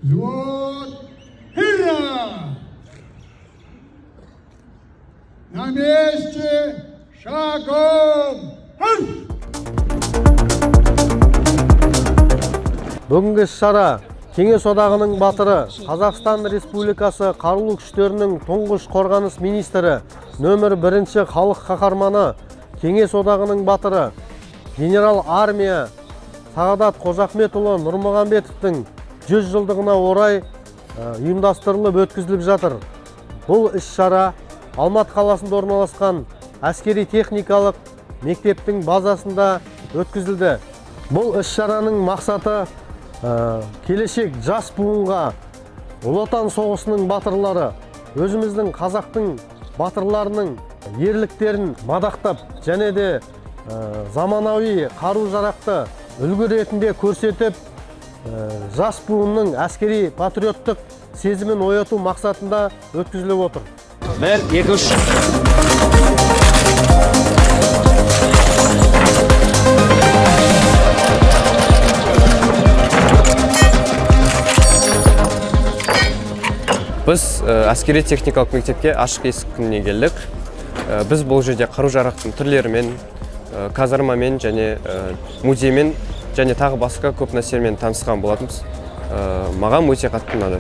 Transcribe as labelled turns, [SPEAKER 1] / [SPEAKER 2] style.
[SPEAKER 1] Взвод «Хира!» На месте шагом!
[SPEAKER 2] Бүгінгі іс-шара Кеңес одағының батыры, Қазақстан Республикасы қарулы күштерінің тұңғыш қорғаныс министрі, нөмір 1 халық қаһарманы, Кеңес одағының батыры, генерал армия Сағадат Қожахметұлы Нұрмағамбетовтің 100 жылдығына орай ұйымдастырылып өткізіліп жатыр. Бұл іс-шара Алматы қаласында орналасқан әскери техникалық мектептің базасында өткізілді. Бұл іс-шараның мақсаты келешек жас буынға Ұлы Отан соғысының батырлары, өзіміздің қазақтың батырларының ерліктерін мадақтап, және де заманауи қару-жарақты үлгі ретінде көрсетіп, жас буынның әскери патриоттық сезімін ояту мақсатында өткізіліп отыр.
[SPEAKER 3] 1, 2, 3. Біз әскери техникалық мектепке ашық есік күніне келдік. Біз бұл жерде қару-жарақтың түрлерімен, казармамен және музеймен және тағы басқа көп нәрселермен танысқан болатынбыз. Маған өте қатты ұнады.